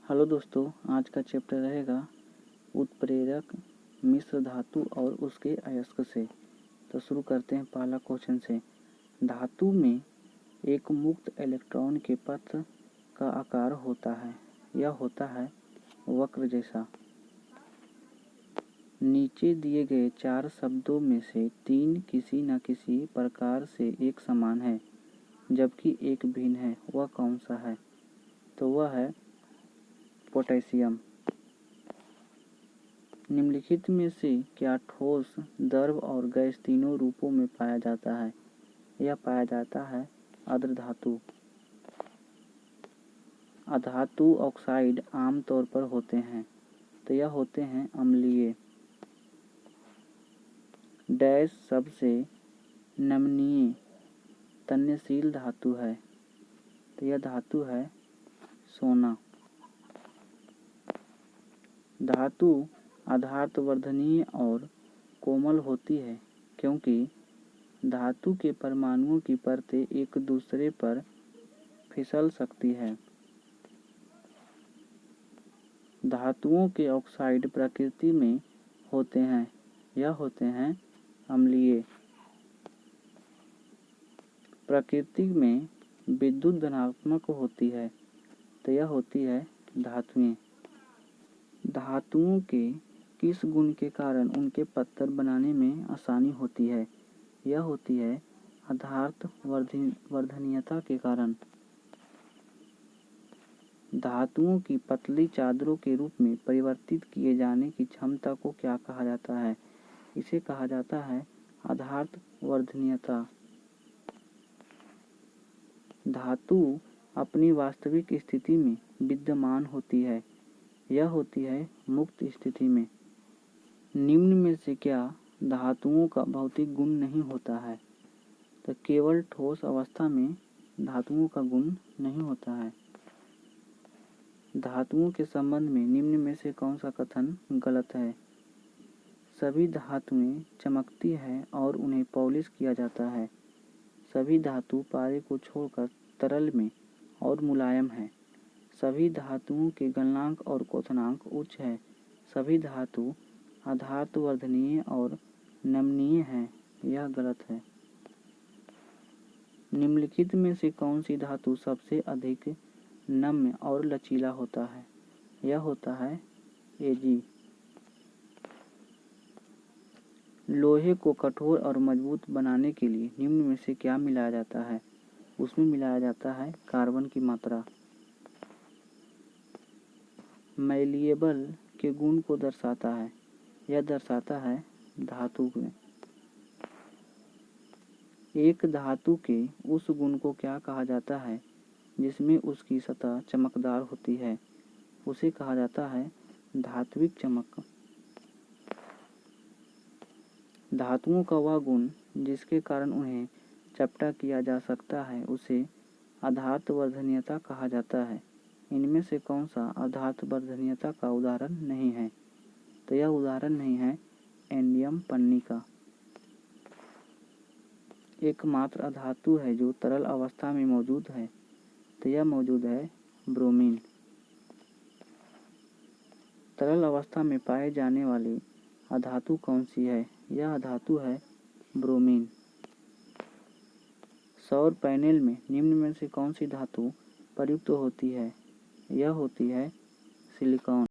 Hello दोस्तों, आज का चैप्टर रहेगा उत्प्रेरक मिश्र धातु और उसके अयस्क से। तो शुरू करते हैं पहला क्वेश्चन से। धातु में एक मुक्त इलेक्ट्रॉन के पथ का आकार होता है, यह होता है वक्र जैसा। नीचे दिए गए 4 शब्दों में से 3 किसी न किसी प्रकार से एक समान है जबकि एक भिन्न है, वह कौन सा है? तो वह है पोटेशियम। निम्नलिखित में से क्या ठोस, द्रव और गैस तीनों रूपों में पाया जाता है? यह पाया जाता है अर्धधातु। अधातु ऑक्साइड आम तौर पर होते हैं, तो यह होते हैं अम्लीय। डैश सबसे नमनीय तन्यशील धातु है, तो यह धातु है सोना। धातु आधारवर्धनीय और कोमल होती है क्योंकि धातु के परमाणुओं की परतें एक दूसरे पर फिसल सकती है। धातुओं के ऑक्साइड प्रकृति में होते हैं, यह होते हैं अम्लीय। प्रकृति में विद्युत धनात्मक होती है, तो यह होती है धातुएं। धातुओं के किस गुण के कारण उनके पत्थर बनाने में आसानी होती है? यह होती है आधारवर्धनीयता के कारण। धातुओं की पतली चादरों के रूप में परिवर्तित किए जाने की क्षमता को क्या कहा जाता है? इसे कहा जाता है आधारवर्धनीयता। धातु अपनी वास्तविक स्थिति में विद्यमान होती है, यह होती है मुक्त स्थिति में। निम्न में से क्या धातुओं का भौतिक गुण नहीं होता है? तो केवल ठोस अवस्था में धातुओं का गुण नहीं होता है। धातुओं के संबंध में निम्न में से कौन सा कथन गलत है? सभी धातुएं चमकती हैं और उन्हें पॉलिश किया जाता है। सभी धातु पारे को छोड़कर तरल में और मुलायम है। सभी धातुओं के गलनांक और क्वथनांक उच्च है। सभी धातु आधारवर्धनीय और नमनीय हैं, यह गलत है। निम्नलिखित में से कौन सी धातु सबसे अधिक नम्य और लचीला होता है? यह होता है Ag। लोहे को कठोर और मजबूत बनाने के लिए निम्न में से क्या मिलाया जाता है? उसमें मिलाया जाता है कार्बन की मात्रा। मैलिएबल के गुण को दर्शाता है, यह दर्शाता है धातु में। एक धातु के उस गुण को क्या कहा जाता है जिसमें उसकी सतह चमकदार होती है? उसे कहा जाता है धात्विक चमक। धातुओं का वह गुण जिसके कारण उन्हें चपटा किया जा सकता है उसे आधारवर्धनीयता कहा जाता है। इनमें से कौन सा आधारवर्धनीयता का उदाहरण नहीं है? तो यह उदाहरण नहीं है इंडियम पन्नी का। एकमात्र अधातु है जो तरल अवस्था में मौजूद है, तो यह मौजूद है ब्रोमीन। तरल अवस्था में पाए जाने वाली अधातु कौन सी है? यह अधातु है ब्रोमीन। सौर पैनल में निम्न में से कौन सी धातु प्रयुक्त होती है? यह होती है सिलिकॉन।